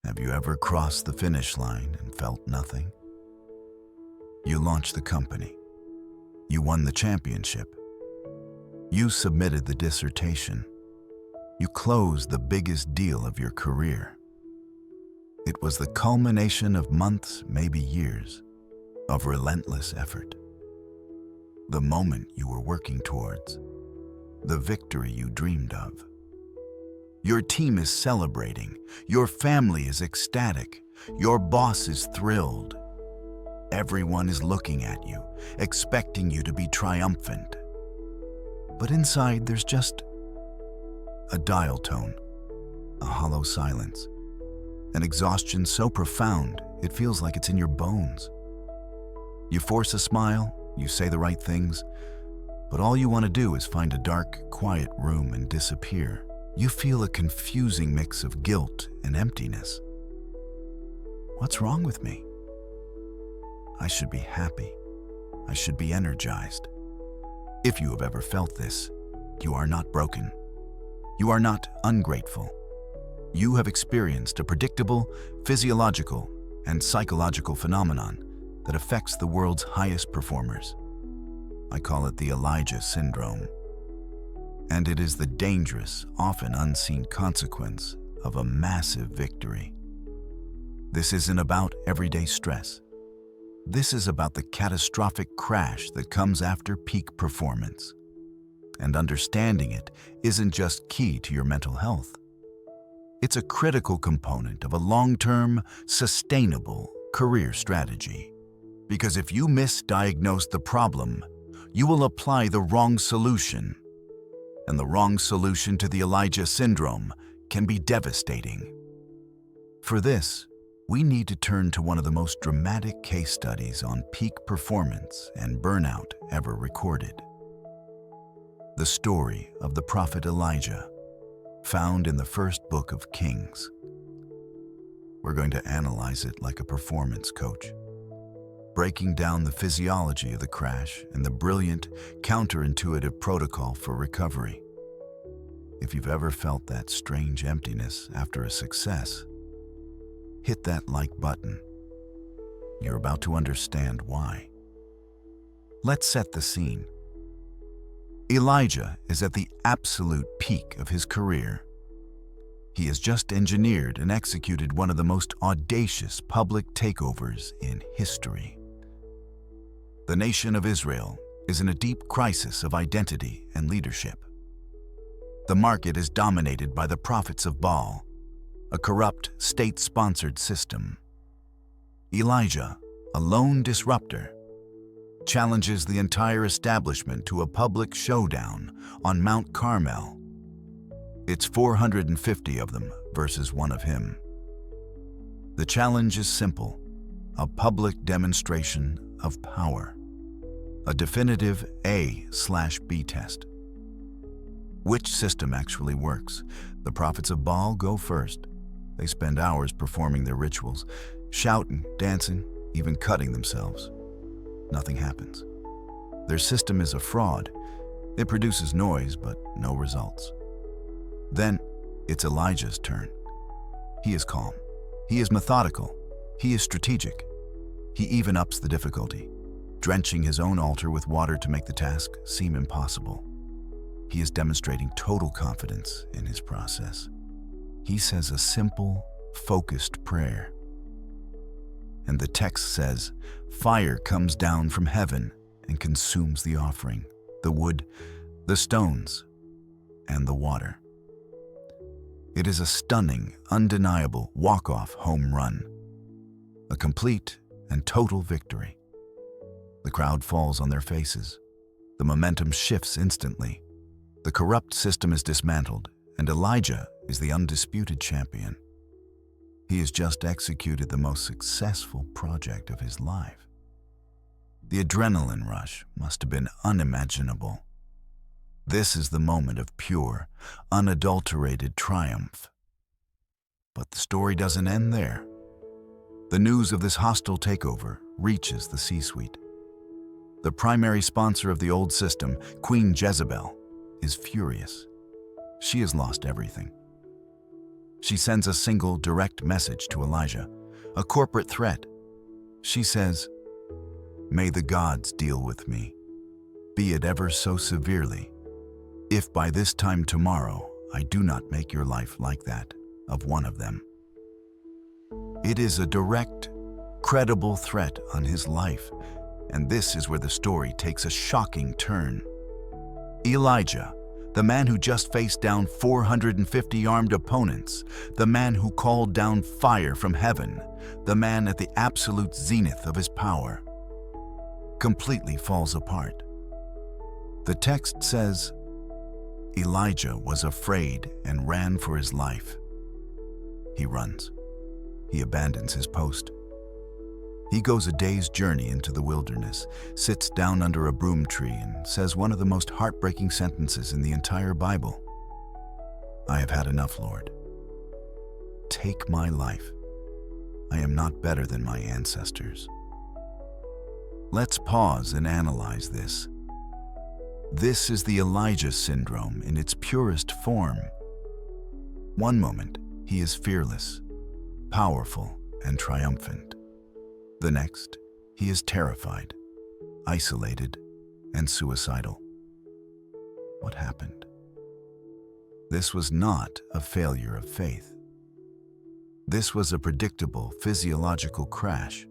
Have you ever crossed the finish line and felt nothing? You launched the company. You won the championship. You submitted the dissertation. You closed the biggest deal of your career. It was the culmination of months, maybe years, of relentless effort. The moment you were working towards, the victory you dreamed of. Your team is celebrating, your family is ecstatic, your boss is thrilled. Everyone is looking at you, expecting you to be triumphant. But inside there's just a dial tone, a hollow silence, an exhaustion so profound it feels like it's in your bones. You force a smile, you say the right things, but all you want to do is find a dark, quiet room and disappear. You feel a confusing mix of guilt and emptiness. What's wrong with me? I should be happy. I should be energized. If you have ever felt this, you are not broken. You are not ungrateful. You have experienced a predictable, physiological, and psychological phenomenon that affects the world's highest performers. I call it the Elijah syndrome. And it is the dangerous, often unseen consequence of a massive victory. This isn't about everyday stress. This is about the catastrophic crash that comes after peak performance. And understanding it isn't just key to your mental health. It's a critical component of a long-term, sustainable career strategy. Because if you misdiagnose the problem, you will apply the wrong solution. And the wrong solution to the Elijah syndrome can be devastating. For this, we need to turn to one of the most dramatic case studies on peak performance and burnout ever recorded. The story of the prophet Elijah, found in the first book of Kings. We're going to analyze it like a performance coach, breaking down the physiology of the crash and the brilliant, counterintuitive protocol for recovery. If you've ever felt that strange emptiness after a success, hit that like button. You're about to understand why. Let's set the scene. Elijah is at the absolute peak of his career. He has just engineered and executed one of the most audacious public takeovers in history. The nation of Israel is in a deep crisis of identity and leadership. The market is dominated by the prophets of Baal, a corrupt, state-sponsored system. Elijah, a lone disruptor, challenges the entire establishment to a public showdown on Mount Carmel. It's 450 of them versus one of him. The challenge is simple: a public demonstration of power. A definitive A/B test. Which system actually works? The prophets of Baal go first. They spend hours performing their rituals, shouting, dancing, even cutting themselves. Nothing happens. Their system is a fraud. It produces noise, but no results. Then it's Elijah's turn. He is calm. He is methodical. He is strategic. He even ups the difficulty, drenching his own altar with water to make the task seem impossible. He is demonstrating total confidence in his process. He says a simple, focused prayer. And the text says, fire comes down from heaven and consumes the offering, the wood, the stones, and the water. It is a stunning, undeniable walk-off home run. A complete and total victory. The crowd falls on their faces. The momentum shifts instantly. The corrupt system is dismantled, and Elijah is the undisputed champion. He has just executed the most successful project of his life. The adrenaline rush must have been unimaginable. This is the moment of pure, unadulterated triumph. But the story doesn't end there. The news of this hostile takeover reaches the C-suite. The primary sponsor of the old system, Queen Jezebel, is furious. She has lost everything. She sends a single direct message to Elijah, a corporate threat. She says, "May the gods deal with me, be it ever so severely, if by this time tomorrow I do not make your life like that of one of them." It is a direct, credible threat on his life, and this is where the story takes a shocking turn. Elijah, the man who just faced down 450 armed opponents, the man who called down fire from heaven, the man at the absolute zenith of his power, completely falls apart. The text says, Elijah was afraid and ran for his life. He runs. He abandons his post. He goes a day's journey into the wilderness, sits down under a broom tree, and says one of the most heartbreaking sentences in the entire Bible. "I have had enough, Lord. Take my life. I am not better than my ancestors." Let's pause and analyze this. This is the Elijah syndrome in its purest form. One moment, he is fearless, powerful, and triumphant. The next, he is terrified, isolated, and suicidal. What happened? This was not a failure of faith. This was a predictable physiological crash.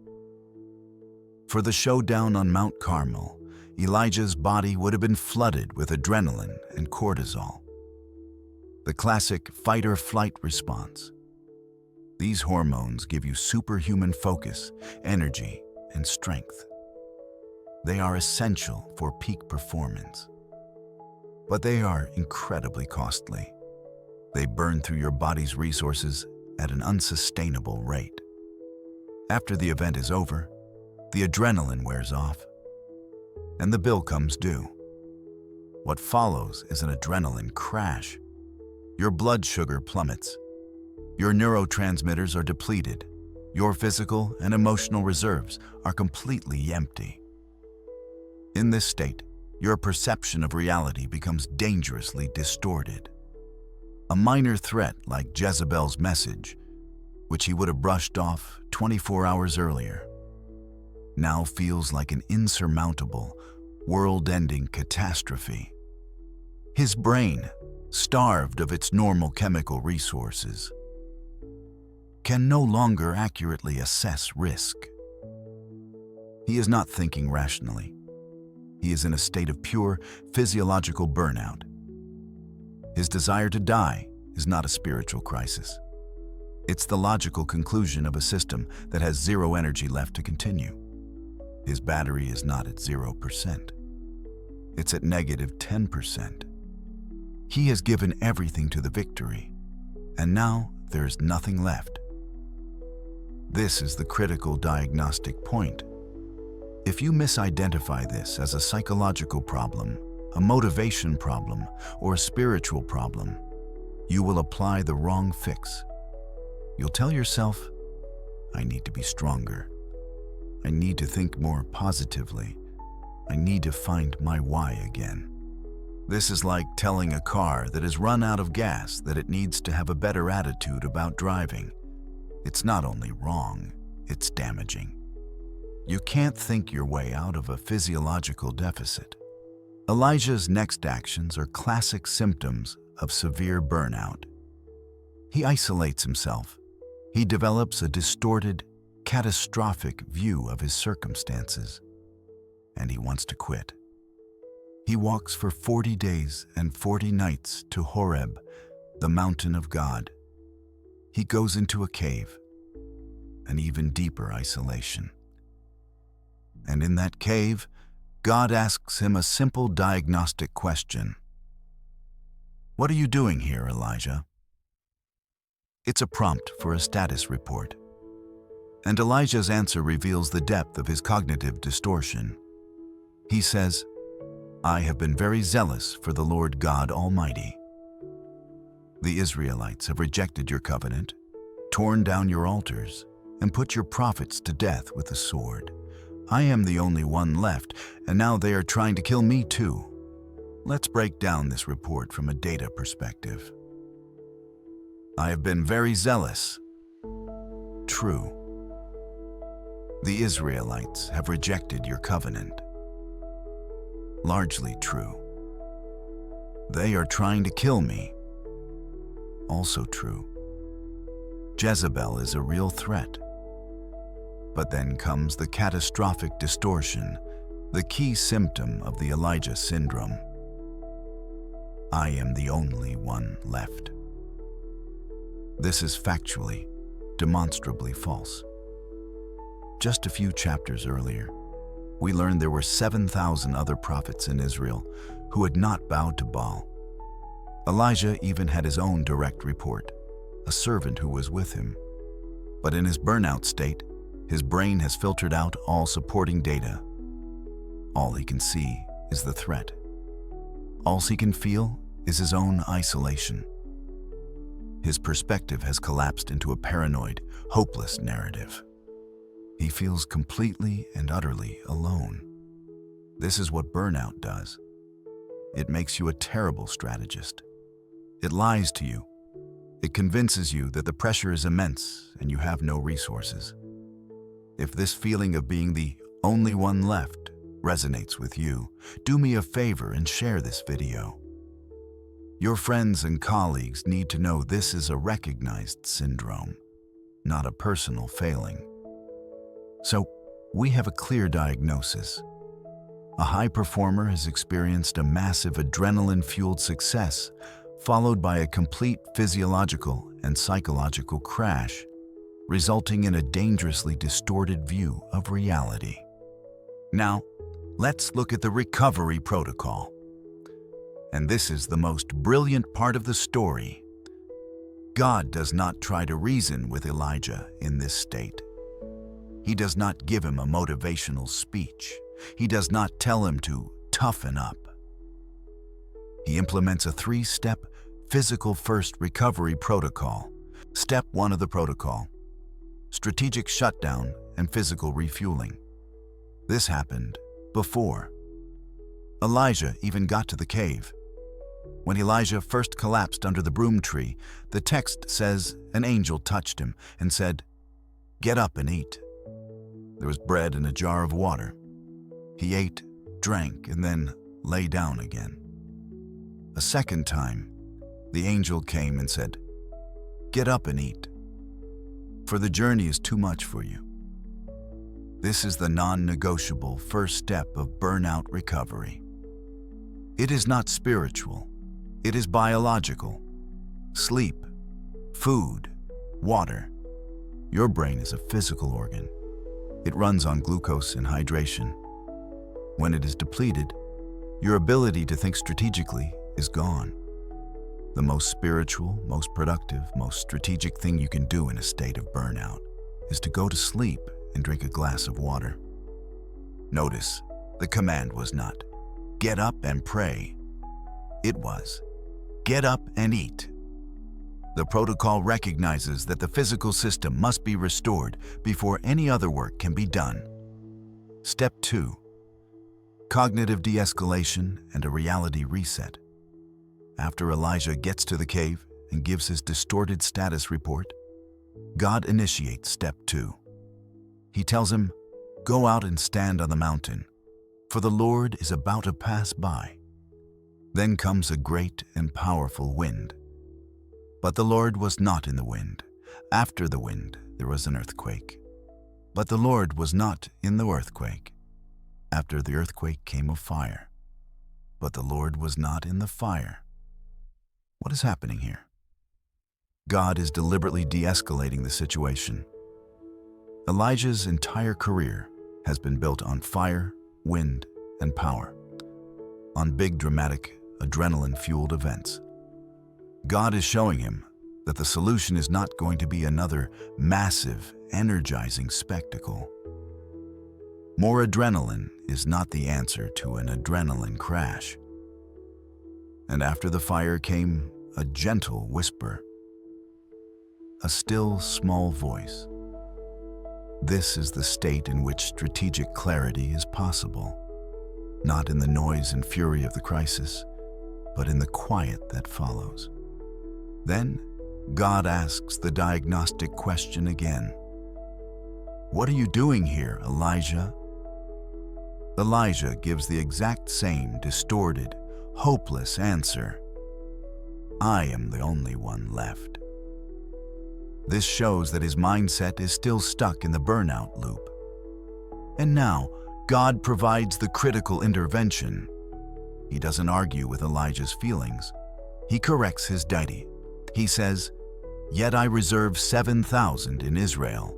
For the showdown on Mount Carmel, Elijah's body would have been flooded with adrenaline and cortisol, the classic fight-or-flight response. These hormones give you superhuman focus, energy, and strength. They are essential for peak performance. But they are incredibly costly. They burn through your body's resources at an unsustainable rate. After the event is over, the adrenaline wears off, and the bill comes due. What follows is an adrenaline crash. Your blood sugar plummets. Your neurotransmitters are depleted. Your physical and emotional reserves are completely empty. In this state, your perception of reality becomes dangerously distorted. A minor threat like Jezebel's message, which he would have brushed off 24 hours earlier, now feels like an insurmountable, world-ending catastrophe. His brain, starved of its normal chemical resources, can no longer accurately assess risk. He is not thinking rationally. He is in a state of pure physiological burnout. His desire to die is not a spiritual crisis. It's the logical conclusion of a system that has zero energy left to continue. His battery is not at 0%. It's at negative 10%. He has given everything to the victory, and now there is nothing left. This is the critical diagnostic point. If you misidentify this as a psychological problem, a motivation problem, or a spiritual problem, you will apply the wrong fix. You'll tell yourself, "I need to be stronger. I need to think more positively. I need to find my why again." This is like telling a car that has run out of gas that it needs to have a better attitude about driving. It's not only wrong, it's damaging. You can't think your way out of a physiological deficit. Elijah's next actions are classic symptoms of severe burnout. He isolates himself. He develops a distorted, catastrophic view of his circumstances, and he wants to quit. He walks for 40 days and 40 nights to Horeb, the mountain of God. He goes into a cave, an even deeper isolation. And in that cave, God asks him a simple diagnostic question. "What are you doing here, Elijah?" It's a prompt for a status report. And Elijah's answer reveals the depth of his cognitive distortion. He says, "I have been very zealous for the Lord God Almighty. The Israelites have rejected your covenant, torn down your altars, and put your prophets to death with the sword. I am the only one left, and now they are trying to kill me too. Let's break down this report from a data perspective." I have been very zealous. True. The Israelites have rejected your covenant. Largely true. They are trying to kill me. Also true. Jezebel is a real threat. But then comes the catastrophic distortion, the key symptom of the Elijah syndrome. I am the only one left. This is factually, demonstrably false. Just a few chapters earlier, we learned there were 7,000 other prophets in Israel who had not bowed to Baal. Elijah even had his own direct report, a servant who was with him. But in his burnout state, his brain has filtered out all supporting data. All he can see is the threat. All he can feel is his own isolation. His perspective has collapsed into a paranoid, hopeless narrative. He feels completely and utterly alone. This is what burnout does. It makes you a terrible strategist. It lies to you. It convinces you that the pressure is immense and you have no resources. If this feeling of being the only one left resonates with you, do me a favor and share this video. Your friends and colleagues need to know this is a recognized syndrome, not a personal failing. So, we have a clear diagnosis. A high performer has experienced a massive adrenaline-fueled success, followed by a complete physiological and psychological crash, resulting in a dangerously distorted view of reality. Now, let's look at the recovery protocol. And this is the most brilliant part of the story. God does not try to reason with Elijah in this state. He does not give him a motivational speech. He does not tell him to toughen up. He implements a 3-step physical-first recovery protocol. Step 1 of the protocol: strategic shutdown and physical refueling. This happened before Elijah even got to the cave. When Elijah first collapsed under the broom tree, the text says an angel touched him and said, "Get up and eat." There was bread and a jar of water. He ate, drank, and then lay down again. A second time, the angel came and said, "Get up and eat, for the journey is too much for you." This is the non-negotiable first step of burnout recovery. It is not spiritual. It is biological. Sleep, food, water. Your brain is a physical organ. It runs on glucose and hydration. When it is depleted, your ability to think strategically is gone. The most spiritual, most productive, most strategic thing you can do in a state of burnout is to go to sleep and drink a glass of water. Notice, the command was not, "Get up and pray." It was, "Get up and eat." The protocol recognizes that the physical system must be restored before any other work can be done. Step 2. Cognitive de-escalation and a reality reset. After Elijah gets to the cave and gives his distorted status report, God initiates step 2. He tells him, "Go out and stand on the mountain, for the Lord is about to pass by." Then comes a great and powerful wind. But the Lord was not in the wind. After the wind, there was an earthquake. But the Lord was not in the earthquake. After the earthquake came a fire. But the Lord was not in the fire. What is happening here? God is deliberately de-escalating the situation. Elijah's entire career has been built on fire, wind, and power, on big, dramatic, adrenaline-fueled events. God is showing him that the solution is not going to be another massive, energizing spectacle. More adrenaline is not the answer to an adrenaline crash. And after the fire came a gentle whisper, a still, small voice. This is the state in which strategic clarity is possible, not in the noise and fury of the crisis, but in the quiet that follows. Then, God asks the diagnostic question again. "What are you doing here, Elijah?" Elijah gives the exact same distorted, hopeless answer. "I am the only one left." This shows that his mindset is still stuck in the burnout loop. And now, God provides the critical intervention. He doesn't argue with Elijah's feelings. He corrects his deity. He says, "Yet I reserve 7,000 in Israel,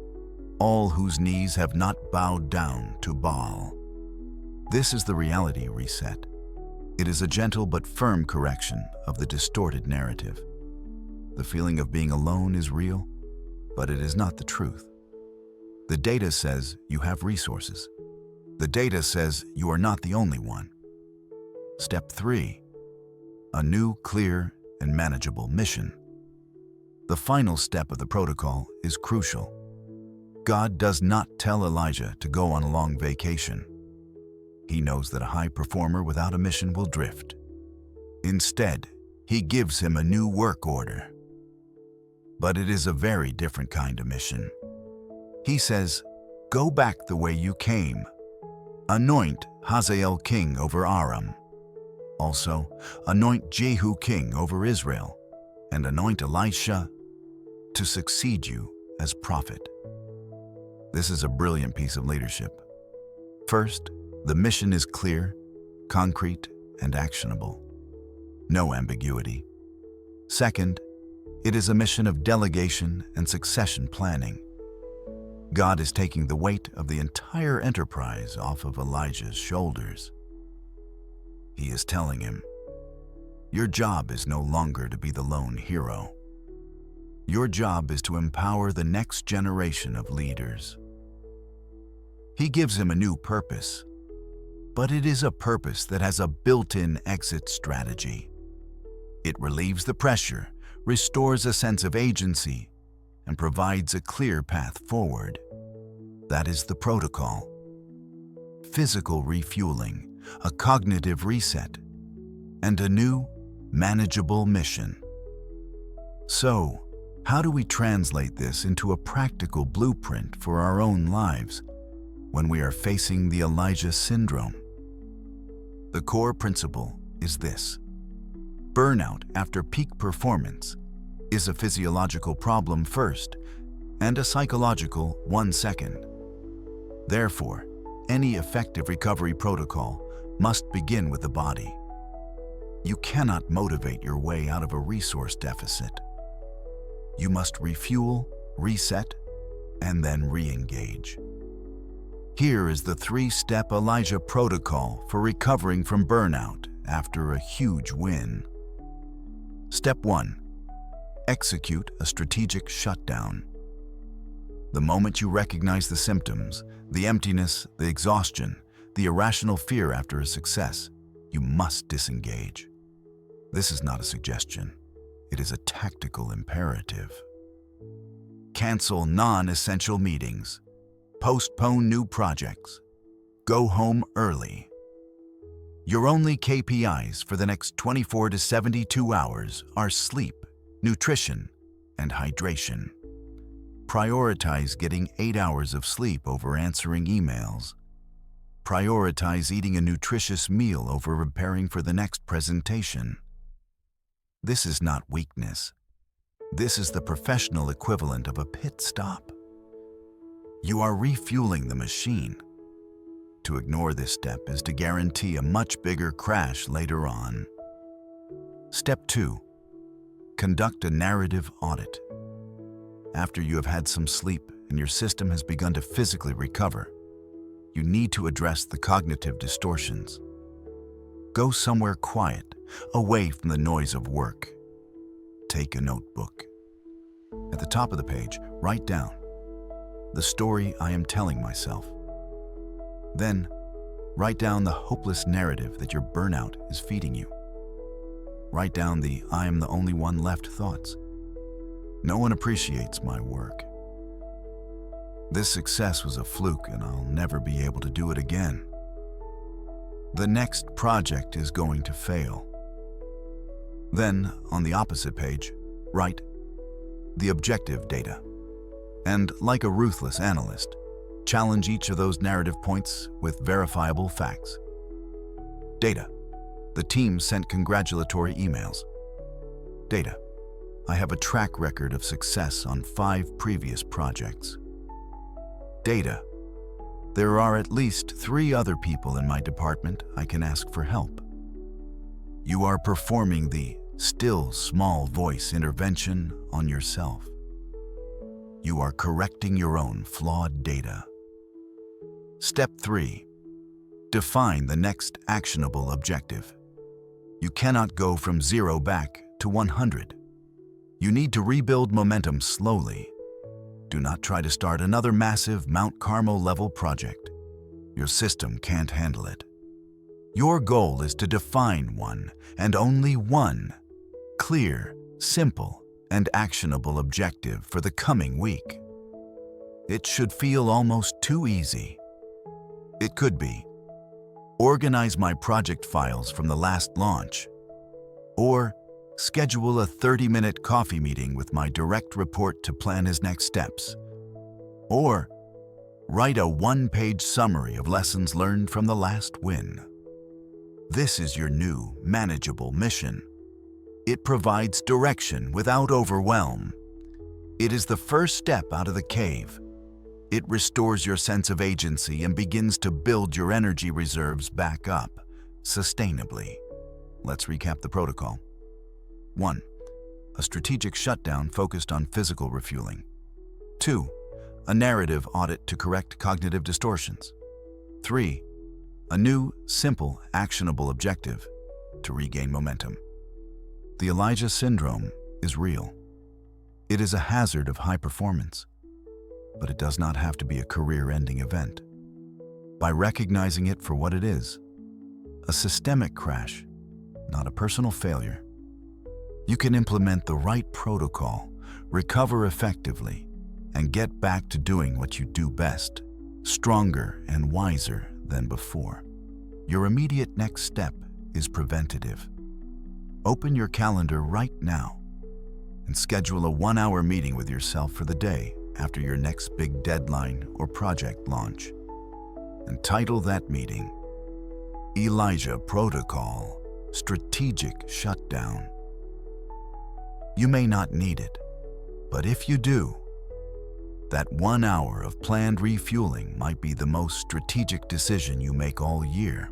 all whose knees have not bowed down to Baal." This is the reality reset. It is a gentle but firm correction of the distorted narrative. The feeling of being alone is real, but it is not the truth. The data says you have resources. The data says you are not the only one. Step 3. A new, clear, and manageable mission. The final step of the protocol is crucial. God does not tell Elijah to go on a long vacation. He knows that a high performer without a mission will drift. Instead, he gives him a new work order. But it is a very different kind of mission. He says, "Go back the way you came. Anoint Hazael king over Aram. Also, anoint Jehu king over Israel, and anoint Elisha to succeed you as prophet." This is a brilliant piece of leadership. First, the mission is clear, concrete, and actionable. No ambiguity. Second, it is a mission of delegation and succession planning. God is taking the weight of the entire enterprise off of Elijah's shoulders. He is telling him, "Your job is no longer to be the lone hero. Your job is to empower the next generation of leaders." He gives him a new purpose, but it is a purpose that has a built-in exit strategy. It relieves the pressure, restores a sense of agency, and provides a clear path forward. That is the protocol. Physical refueling, a cognitive reset, and a new, manageable mission. So, how do we translate this into a practical blueprint for our own lives when we are facing the Elijah syndrome? The core principle is this: burnout after peak performance is a physiological problem first and a psychological one second. Therefore, any effective recovery protocol must begin with the body. You cannot motivate your way out of a resource deficit. You must refuel, reset, and then re-engage. Here is the 3-step Elijah protocol for recovering from burnout after a huge win. Step 1. Execute a strategic shutdown. The moment you recognize the symptoms, the emptiness, the exhaustion, the irrational fear after a success, you must disengage. This is not a suggestion. It is a tactical imperative. Cancel non-essential meetings. Postpone new projects. Go home early. Your only KPIs for the next 24 to 72 hours are sleep, nutrition, and hydration. Prioritize getting 8 hours of sleep over answering emails. Prioritize eating a nutritious meal over preparing for the next presentation. This is not weakness. This is the professional equivalent of a pit stop. You are refueling the machine. To ignore this step is to guarantee a much bigger crash later on. Step 2. Conduct a narrative audit. After you have had some sleep and your system has begun to physically recover, you need to address the cognitive distortions. Go somewhere quiet, away from the noise of work. Take a notebook. At the top of the page, write down the story I am telling myself. Then, write down the hopeless narrative that your burnout is feeding you. Write down the "I am the only one left" thoughts. No one appreciates my work. This success was a fluke and I'll never be able to do it again. The next project is going to fail. Then, on the opposite page, write, the objective data. And like a ruthless analyst, challenge each of those narrative points with verifiable facts. Data. The team sent congratulatory emails. Data. I have a track record of success on 5 previous projects. Data. There are at least 3 other people in my department I can ask for help. You are performing the still small voice intervention on yourself. You are correcting your own flawed data. Step 3. Define the next actionable objective. You cannot go from 0 back to 100. You need to rebuild momentum slowly. Do not try to start another massive Mount Carmel-level project. Your system can't handle it. Your goal is to define one, and only one, clear, simple, and actionable objective for the coming week. It should feel almost too easy. It could be, organize my project files from the last launch, or schedule a 30-minute coffee meeting with my direct report to plan his next steps, or write a 1-page summary of lessons learned from the last win. This is your new, manageable mission. It provides direction without overwhelm. It is the first step out of the cave. It restores your sense of agency and begins to build your energy reserves back up, sustainably. Let's recap the protocol. 1. A strategic shutdown focused on physical refueling. 2. A narrative audit to correct cognitive distortions. 3. A new, simple, actionable objective to regain momentum. The Elijah syndrome is real. It is a hazard of high performance, but it does not have to be a career-ending event. By recognizing it for what it is, a systemic crash, not a personal failure, you can implement the right protocol, recover effectively, and get back to doing what you do best, stronger and wiser than before. Your immediate next step is preventative. Open your calendar right now and schedule a 1-hour meeting with yourself for the day after your next big deadline or project launch. And title that meeting, Elijah Protocol Strategic Shutdown. You may not need it, but if you do, that 1 hour of planned refueling might be the most strategic decision you make all year.